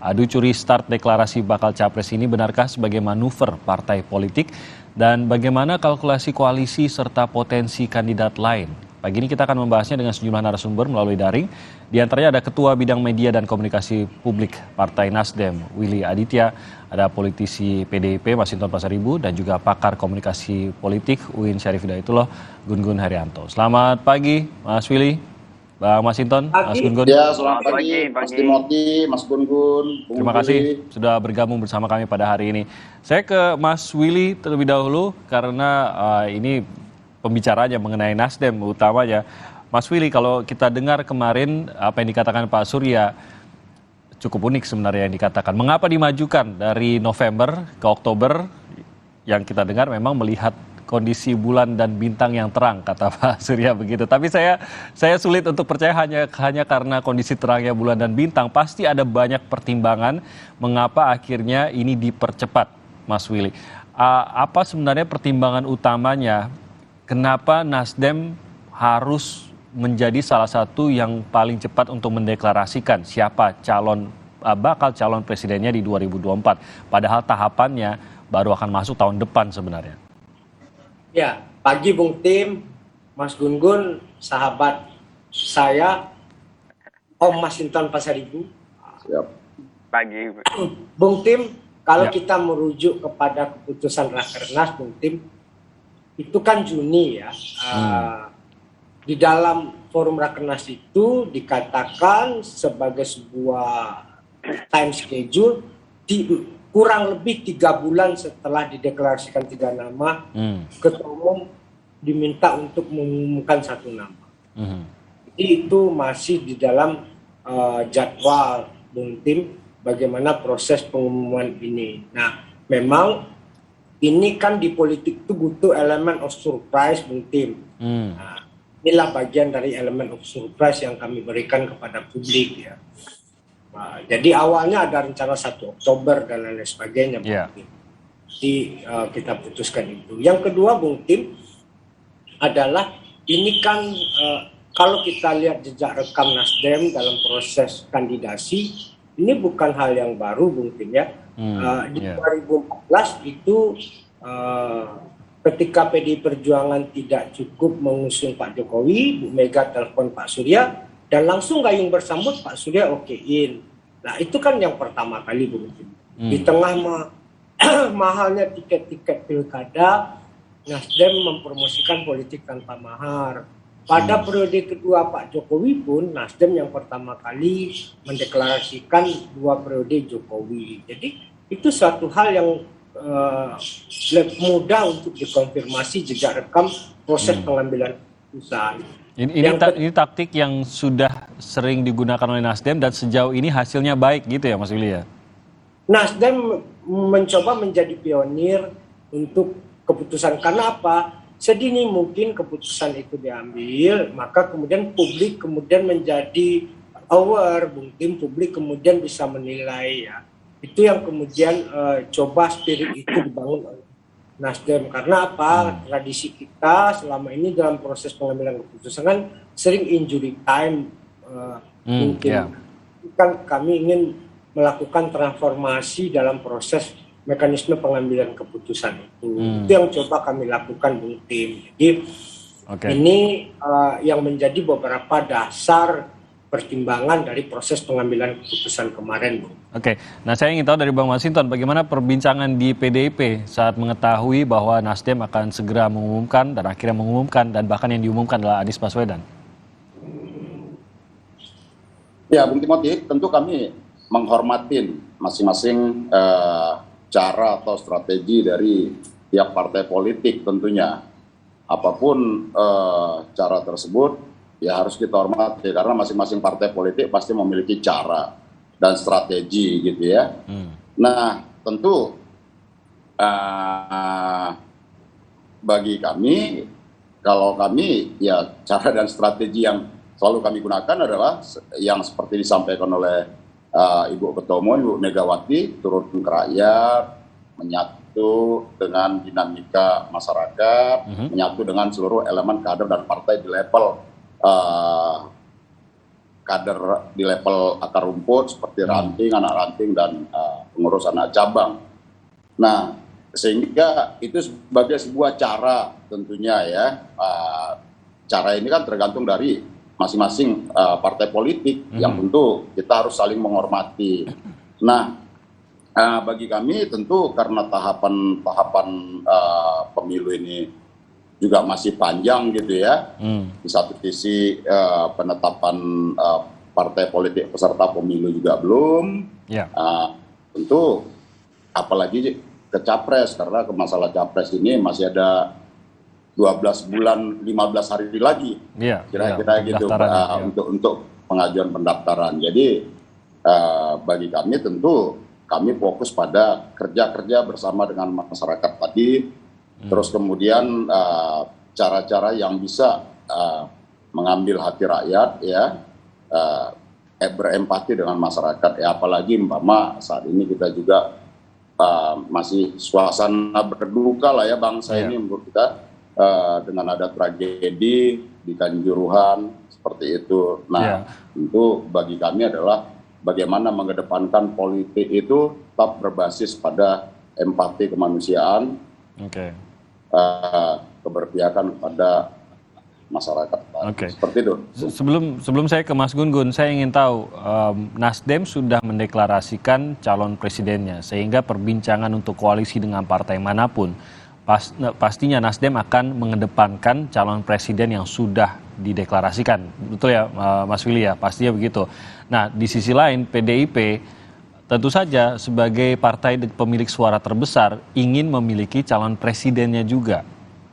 Adu curi start deklarasi bakal capres ini benarkah sebagai manuver partai politik dan bagaimana kalkulasi koalisi serta potensi kandidat lain? Pagi ini kita akan membahasnya dengan sejumlah narasumber melalui daring. Di antaranya ada Ketua Bidang Media dan Komunikasi Publik Partai Nasdem, Willy Aditya, ada politisi PDIP, Masinton Pasaribu, dan juga pakar komunikasi politik UIN Syarif Hidayatullah, Gun Gun Haryanto. Selamat pagi, Mas Willy. Bang Masinton, Mas Gun Gun. Ya, selamat pagi, Mas Timothy, Mas Gun Gun. Terima kasih sudah bergabung bersama kami pada hari ini. Saya ke Mas Willy terlebih dahulu karena ini pembicaranya mengenai Nasdem utamanya. Mas Willy, kalau kita dengar kemarin apa yang dikatakan Pak Surya, cukup unik sebenarnya yang dikatakan. Mengapa dimajukan dari November ke Oktober? Yang kita dengar memang melihat kondisi bulan dan bintang yang terang, kata Pak Surya begitu. Tapi saya sulit untuk percaya hanya karena kondisi terangnya bulan dan bintang. Pasti ada banyak pertimbangan mengapa akhirnya ini dipercepat, Mas Willy. Apa sebenarnya pertimbangan utamanya? Kenapa Nasdem harus menjadi salah satu yang paling cepat untuk mendeklarasikan siapa bakal calon presidennya di 2024? Padahal tahapannya baru akan masuk tahun depan sebenarnya. Ya, pagi Bung Tim, Mas Gun Gun, sahabat saya, Om Masinton Pasaribu. Siap. Pagi. Bung Tim, kalau Ya. kita merujuk kepada keputusan Rakernas, Bung Tim, itu kan Juni ya. Di dalam forum Rakernas itu dikatakan sebagai sebuah time schedule kurang lebih 3 bulan setelah dideklarasikan 3 nama, Ketua Umum diminta untuk mengumumkan 1 nama. Jadi itu masih di dalam jadwal Bung Tim bagaimana proses pengumuman ini. Nah, memang ini kan di politik itu butuh elemen of surprise Bung Tim. Nah, inilah bagian dari elemen of surprise yang kami berikan kepada publik ya. Nah, jadi awalnya ada rencana 1 Oktober dan lain sebagainya, Bung Tim. Jadi kita putuskan itu. Yang kedua, Bung Tim, adalah ini kan kalau kita lihat jejak rekam Nasdem dalam proses kandidasi, ini bukan hal yang baru, Bung Tim ya. Di 2014 itu ketika PDI Perjuangan tidak cukup mengusung Pak Jokowi, Bu Mega telepon Pak Surya, dan langsung gayung bersambut Pak Surya okein. Nah itu kan yang pertama kali Bung Tim. Di tengah mahalnya tiket-tiket pilkada, Nasdem mempromosikan politik tanpa mahar. Pada periode kedua Pak Jokowi pun, Nasdem yang pertama kali mendeklarasikan 2 periode Jokowi. Jadi itu suatu hal yang mudah untuk dikonfirmasi jejak rekam proses pengambilan keputusan. Ini taktik yang sudah sering digunakan oleh Nasdem dan sejauh ini hasilnya baik gitu ya Mas Willy ya? Nasdem mencoba menjadi pionir untuk keputusan. Karena apa? Sedini mungkin keputusan itu diambil, maka kemudian publik kemudian menjadi aware, Bung Tim, publik kemudian bisa menilai ya. Itu yang kemudian coba spirit itu dibangun oleh Nasdem. Karena apa? Tradisi kita selama ini dalam proses pengambilan keputusan kan sering injury time. Mungkin kan kami ingin melakukan transformasi dalam proses mekanisme pengambilan keputusan itu. Itu yang coba kami lakukan, Bung Tim. Jadi ini yang menjadi beberapa dasar pertimbangan dari proses pengambilan keputusan kemarin, Bung. Nah saya ingin tahu dari Bang Masinton, bagaimana perbincangan di PDIP saat mengetahui bahwa Nasdem akan segera mengumumkan dan akhirnya mengumumkan dan bahkan yang diumumkan adalah Anies Baswedan? Ya, Bung Timothy, tentu kami menghormatin masing-masing cara atau strategi dari tiap partai politik tentunya. Apapun cara tersebut, ya harus kita hormati karena masing-masing partai politik pasti memiliki cara dan strategi gitu ya. Nah tentu bagi kami, kalau kami ya cara dan strategi yang selalu kami gunakan adalah yang seperti disampaikan oleh Ibu Ketua Umum, Ibu Megawati, turun ke rakyat, menyatu dengan dinamika masyarakat, menyatu dengan seluruh elemen kader dan partai di level kader di level akar rumput seperti ranting, anak ranting, dan pengurus anak cabang. Nah, sehingga itu sebagai sebuah cara tentunya ya. Cara ini kan tergantung dari masing-masing partai politik yang tentu kita harus saling menghormati. Nah, bagi kami tentu karena tahapan pemilu ini juga masih panjang gitu ya. Di satu sisi penetapan partai politik peserta pemilu juga belum. Tentu apalagi ke capres, karena ke masalah capres ini masih ada 12 bulan 15 hari lagi. Kira-kira gitu untuk pengajuan pendaftaran. Jadi bagi kami tentu kami fokus pada kerja-kerja bersama dengan masyarakat tadi. Terus kemudian cara-cara yang bisa mengambil hati rakyat ya, berempati dengan masyarakat ya, apalagi umpama saat ini kita juga masih suasana berduka lah ya bangsa ini menurut kita, dengan ada tragedi di Kanjuruhan seperti itu. Nah, tentu bagi kami adalah bagaimana mengedepankan politik itu tetap berbasis pada empati kemanusiaan, keberpihakan kepada masyarakat. Seperti itu. Sebelum saya ke Mas Gun-Gun, saya ingin tahu, Nasdem sudah mendeklarasikan calon presidennya, sehingga perbincangan untuk koalisi dengan partai manapun pastinya Nasdem akan mengedepankan calon presiden yang sudah dideklarasikan. Betul ya Mas Willy ya, pastinya begitu. Nah, di sisi lain PDIP tentu saja sebagai partai pemilik suara terbesar ingin memiliki calon presidennya juga.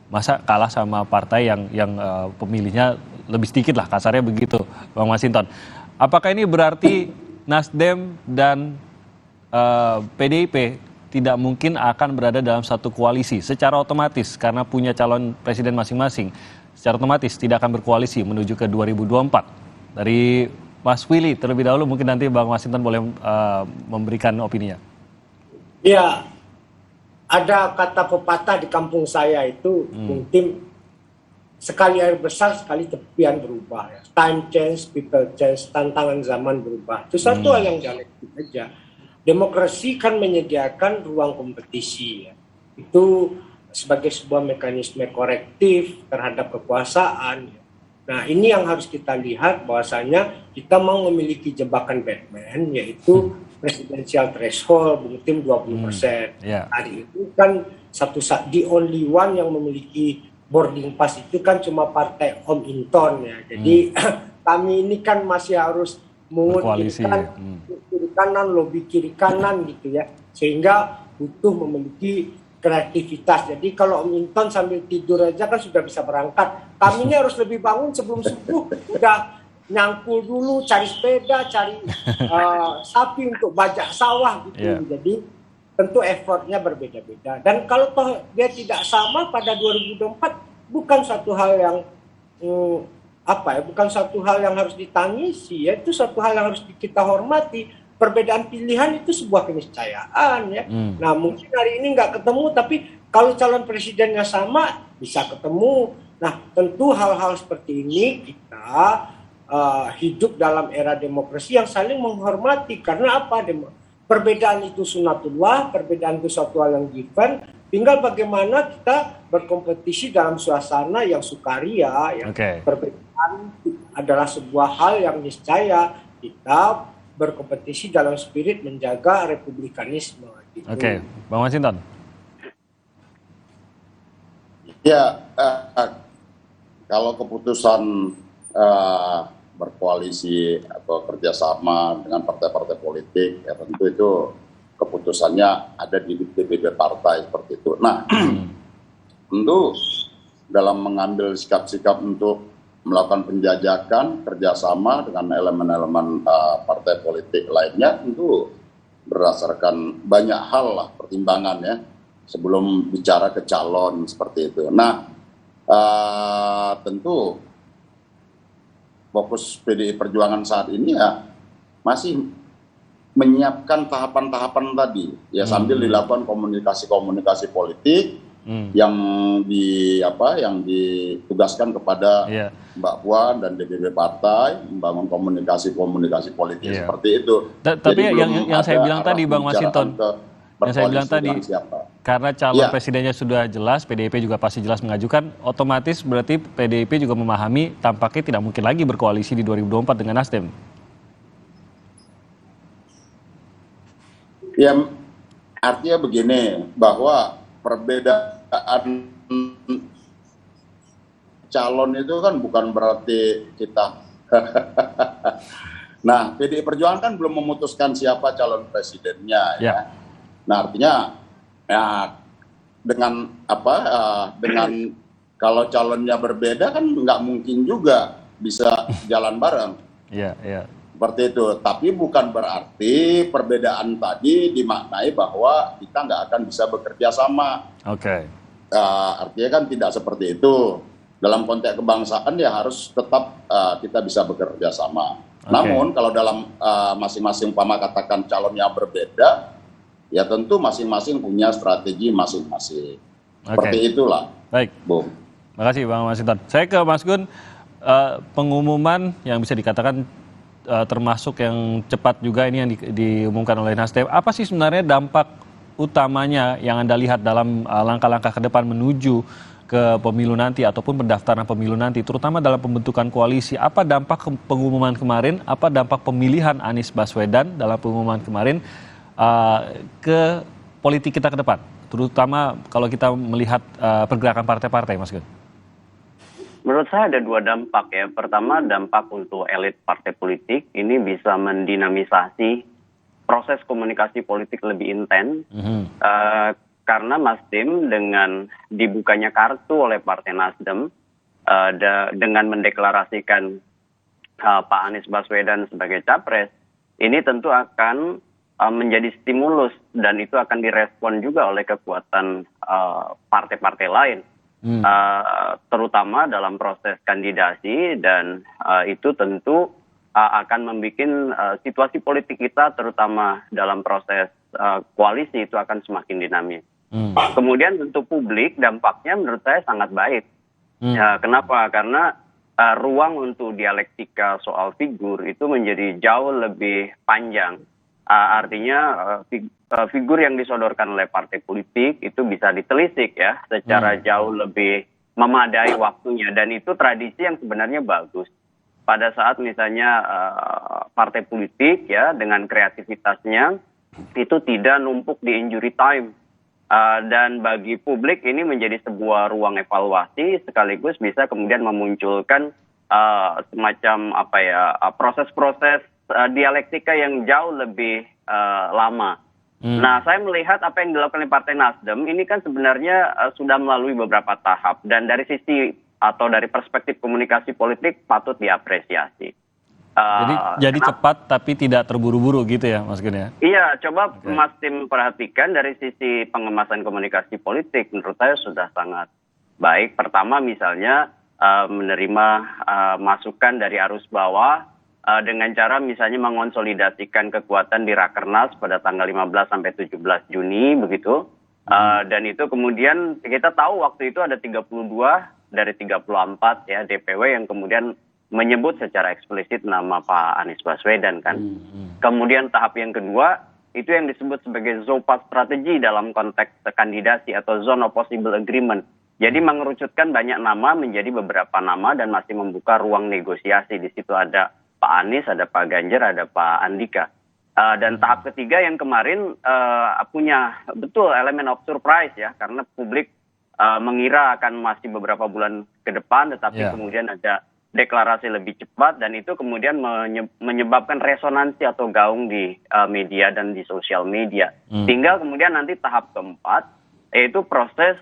Masa kalah sama partai yang pemilihnya lebih sedikit lah, kasarnya begitu, Bang Masinton. Apakah ini berarti Nasdem dan PDIP tidak mungkin akan berada dalam satu koalisi secara otomatis karena punya calon presiden masing-masing? Secara otomatis tidak akan berkoalisi menuju ke 2024. Dari Mas Willy terlebih dahulu, mungkin nanti Bang Masinton boleh memberikan opininya. Ya, ada kata pepatah di kampung saya itu, mungkin sekali air besar, sekali tepian berubah. Ya. Time change, people change, tantangan zaman berubah. Itu satu hal yang dialektik aja. Demokrasi kan menyediakan ruang kompetisi. Ya. Itu sebagai sebuah mekanisme korektif terhadap kekuasaan. Ya. Nah, ini yang harus kita lihat, bahwasanya kita mau memiliki jebakan Batman, yaitu presidensial threshold mungkin 20%. Hari itu kan the only one yang memiliki boarding pass itu kan cuma partai Om Inton ya. Jadi kami ini kan masih harus mengutirkan kiri kanan, lobby kiri kanan gitu ya. Sehingga butuh memiliki kreativitas. Jadi kalau Om Inton sambil tidur aja kan sudah bisa berangkat. Kami ini harus lebih bangun sebelum subuh, udah nyangkul dulu, cari sepeda, cari sapi untuk bajak sawah gitu. Jadi tentu effortnya berbeda-beda. Dan kalau toh dia tidak sama pada 2024, bukan satu hal yang bukan satu hal yang harus ditangisi, ya itu satu hal yang harus kita hormati. Perbedaan pilihan itu sebuah keniscayaan ya. Nah mungkin hari ini nggak ketemu, tapi kalau calon presidennya sama bisa ketemu. Nah tentu hal-hal seperti ini kita hidup dalam era demokrasi yang saling menghormati. Karena apa? Perbedaan itu sunatullah, perbedaan itu suatu hal yang given. Tinggal bagaimana kita berkompetisi dalam suasana yang sukaria. Ya. Perbedaan adalah sebuah hal yang niscaya kita berkompetisi dalam spirit menjaga republikanisme. Gitu. Bang Masinton. Ya, kalau keputusan berkoalisi atau kerjasama dengan partai-partai politik, ya tentu itu keputusannya ada di DPP partai seperti itu. Nah, tentu dalam mengambil sikap-sikap untuk melakukan penjajakan kerjasama dengan elemen-elemen partai politik lainnya, tentu berdasarkan banyak hal lah pertimbangan ya sebelum bicara ke calon seperti itu. Nah, tentu fokus PDI Perjuangan saat ini ya masih menyiapkan tahapan-tahapan tadi ya sambil dilakukan komunikasi-komunikasi politik yang yang ditugaskan kepada Iya. Mbak Puan dan DPP partai membangun komunikasi politik seperti itu. Tapi Jadi yang belum saya ada bilang arah tadi Bang Masinton, yang saya bilang berkoalisi tadi, dengan siapa. karena calon Ya. presidennya sudah jelas, PDIP juga pasti jelas mengajukan, otomatis berarti PDIP juga memahami tampaknya tidak mungkin lagi berkoalisi di 2024 dengan Nasdem. Ya, artinya begini, bahwa perbedaan calon itu kan bukan berarti kita. Nah, PDI Perjuangan kan belum memutuskan siapa calon presidennya, ya. Nah, artinya ya dengan dengan kalau calonnya berbeda kan nggak mungkin juga bisa jalan bareng. Iya, iya. Seperti itu, tapi bukan berarti perbedaan tadi dimaknai bahwa kita nggak akan bisa bekerja sama. Oke. Artinya kan tidak seperti itu. Dalam konteks kebangsaan ya harus tetap kita bisa bekerja sama. Namun kalau dalam masing-masing umpama katakan calonnya berbeda, ya tentu masing-masing punya strategi masing-masing. Seperti itulah. Baik. Bung. Makasih Bang Masinton. Saya ke Mas Gun, pengumuman yang bisa dikatakan termasuk yang cepat juga ini yang diumumkan oleh Nasdem. Apa sih sebenarnya dampak utamanya yang Anda lihat dalam langkah-langkah ke depan menuju ke pemilu nanti ataupun pendaftaran pemilu nanti, terutama dalam pembentukan koalisi? Apa dampak pengumuman kemarin, apa dampak pemilihan Anies Baswedan dalam pengumuman kemarin ke politik kita ke depan? Terutama kalau kita melihat pergerakan partai-partai, Mas Gun. Menurut saya ada dua dampak ya. Pertama, dampak untuk elit partai politik ini bisa mendinamisasi proses komunikasi politik lebih intens. Karena Nasdem dengan dibukanya kartu oleh Partai Nasdem dengan mendeklarasikan Pak Anies Baswedan sebagai capres, ini tentu akan menjadi stimulus dan itu akan direspon juga oleh kekuatan partai-partai lain. Terutama dalam proses kandidasi dan itu tentu akan membuat situasi politik kita terutama dalam proses koalisi itu akan semakin dinamis. Kemudian untuk publik dampaknya menurut saya sangat baik. Kenapa? Karena ruang untuk dialektika soal figur itu menjadi jauh lebih panjang. Artinya figur yang disodorkan oleh partai politik itu bisa ditelisik ya secara jauh lebih memadai waktunya dan itu tradisi yang sebenarnya bagus. Pada saat misalnya partai politik ya dengan kreativitasnya itu tidak numpuk di injury time dan bagi publik ini menjadi sebuah ruang evaluasi sekaligus bisa kemudian memunculkan semacam proses-proses dialektika yang jauh lebih lama. Nah, saya melihat apa yang dilakukan oleh Partai Nasdem ini kan sebenarnya sudah melalui beberapa tahap dan dari sisi atau dari perspektif komunikasi politik patut diapresiasi. Jadi cepat tapi tidak terburu-buru gitu ya, Mas Gun ya? Iya, coba Mas Tim perhatikan dari sisi pengemasan komunikasi politik menurut saya sudah sangat baik. Pertama misalnya menerima masukan dari arus bawah dengan cara misalnya mengonsolidasikan kekuatan di Rakernas pada tanggal 15 sampai 17 Juni begitu. Dan itu kemudian kita tahu waktu itu ada 32 dari 34 ya DPW yang kemudian menyebut secara eksplisit nama Pak Anies Baswedan kan. Kemudian tahap yang kedua itu yang disebut sebagai ZOPA strategi dalam konteks kandidasi atau zone of possible agreement. Jadi mengerucutkan banyak nama menjadi beberapa nama dan masih membuka ruang negosiasi. Di situ ada Pak Anies, ada Pak Ganjar, ada Pak Andika. Dan tahap ketiga yang kemarin punya betul elemen of surprise ya, karena publik mengira akan masih beberapa bulan ke depan, tetapi kemudian ada deklarasi lebih cepat dan itu kemudian menyebabkan resonansi atau gaung di media dan di sosial media. Tinggal kemudian nanti tahap keempat, yaitu proses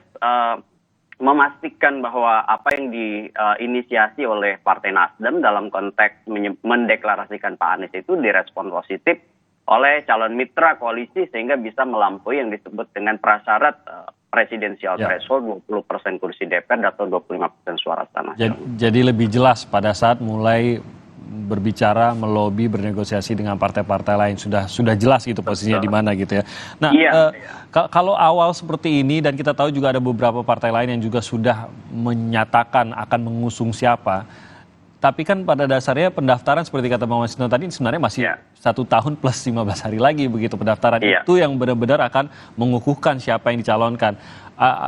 memastikan bahwa apa yang diinisiasi oleh Partai Nasdem dalam konteks mendeklarasikan Pak Anies itu direspon positif oleh calon mitra koalisi sehingga bisa melampaui yang disebut dengan prasyarat presidensial threshold 20% kursi DPR atau 25% suara sah nasional. Jadi lebih jelas pada saat mulai berbicara, melobi, bernegosiasi dengan partai-partai lain. Sudah jelas gitu posisinya di mana gitu ya. Nah, kalau awal seperti ini dan kita tahu juga ada beberapa partai lain yang juga sudah menyatakan akan mengusung siapa. Tapi kan pada dasarnya pendaftaran seperti kata Bang Masinton tadi sebenarnya masih 1 tahun plus 15 hari lagi begitu pendaftaran itu yang benar-benar akan mengukuhkan siapa yang dicalonkan.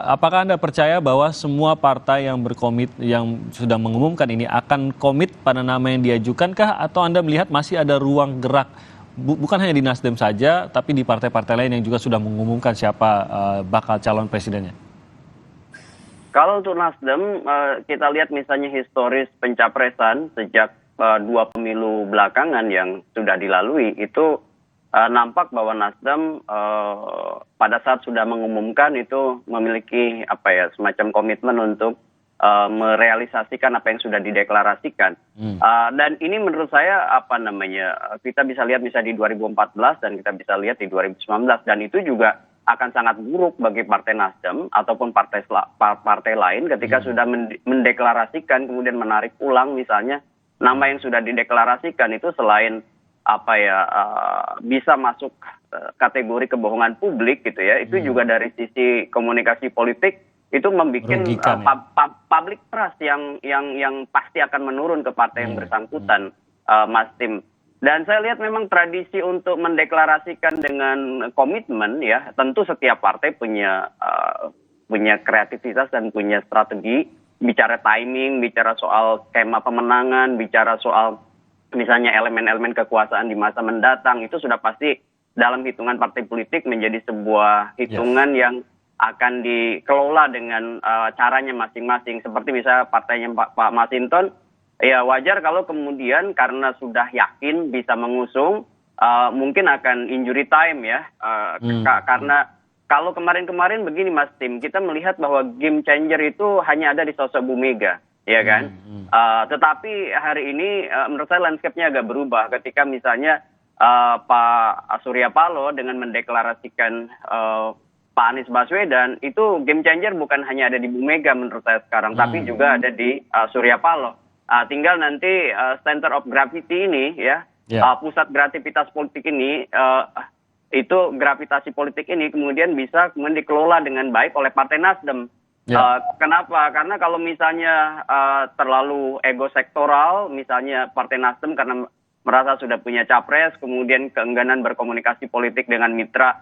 Apakah Anda percaya bahwa semua partai yang berkomit yang sudah mengumumkan ini akan komit pada nama yang diajukankah atau Anda melihat masih ada ruang gerak bukan hanya di Nasdem saja tapi di partai-partai lain yang juga sudah mengumumkan siapa bakal calon presidennya? Kalau untuk Nasdem, kita lihat misalnya historis pencapresan sejak 2 pemilu belakangan yang sudah dilalui, itu nampak bahwa Nasdem pada saat sudah mengumumkan itu memiliki semacam komitmen untuk merealisasikan apa yang sudah dideklarasikan. Dan ini menurut saya kita bisa lihat misalnya di 2014 dan kita bisa lihat di 2019 dan itu juga akan sangat buruk bagi Partai Nasdem ataupun partai lain ketika sudah mendeklarasikan kemudian menarik ulang misalnya nama yang sudah dideklarasikan itu selain bisa masuk kategori kebohongan publik gitu ya, itu juga dari sisi komunikasi politik itu membuat public trust yang pasti akan menurun ke partai yang bersangkutan, Mas Tim. Dan saya lihat memang tradisi untuk mendeklarasikan dengan komitmen ya, tentu setiap partai punya kreativitas dan punya strategi, bicara timing, bicara soal skema pemenangan, bicara soal misalnya elemen-elemen kekuasaan di masa mendatang, itu sudah pasti dalam hitungan partai politik menjadi sebuah hitungan yang akan dikelola dengan caranya masing-masing. Seperti misalnya partainya Pak Masinton, ya wajar kalau kemudian karena sudah yakin bisa mengusung, mungkin akan injury time ya. Karena kalau kemarin-kemarin begini Mas Tim, kita melihat bahwa game changer itu hanya ada di sosok Bu Mega, ya kan? Tetapi hari ini menurut saya landscape-nya agak berubah ketika misalnya Pak Surya Paloh dengan mendeklarasikan Pak Anies Baswedan, itu game changer bukan hanya ada di Bu Mega menurut saya sekarang, tapi juga ada di Surya Paloh. Tinggal nanti center of gravity ini ya, pusat kreativitas politik ini, itu gravitasi politik ini kemudian bisa dikelola dengan baik oleh Partai Nasdem. Kenapa? Karena kalau misalnya terlalu ego sektoral, misalnya Partai Nasdem karena merasa sudah punya capres, kemudian keengganan berkomunikasi politik dengan mitra,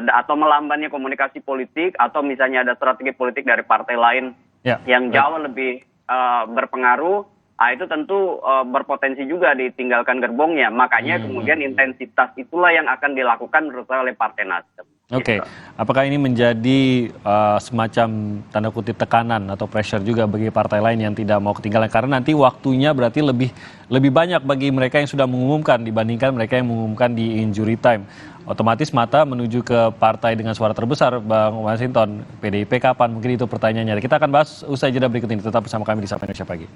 atau melambannya komunikasi politik, atau misalnya ada strategi politik dari partai lain yang jauh lebih berpengaruh, itu tentu berpotensi juga ditinggalkan gerbongnya. Makanya kemudian intensitas itulah yang akan dilakukan menurut saya oleh Partai Nasdem. Oke. Apakah ini menjadi semacam tanda kutip tekanan atau pressure juga bagi partai lain yang tidak mau ketinggalan? Karena nanti waktunya berarti lebih banyak bagi mereka yang sudah mengumumkan dibandingkan mereka yang mengumumkan di injury time. Otomatis mata menuju ke partai dengan suara terbesar, Bang Masinton. PDIP kapan? Mungkin itu pertanyaannya. Kita akan bahas usai jeda berikut ini. Tetap bersama kami di Sapa Indonesia Pagi.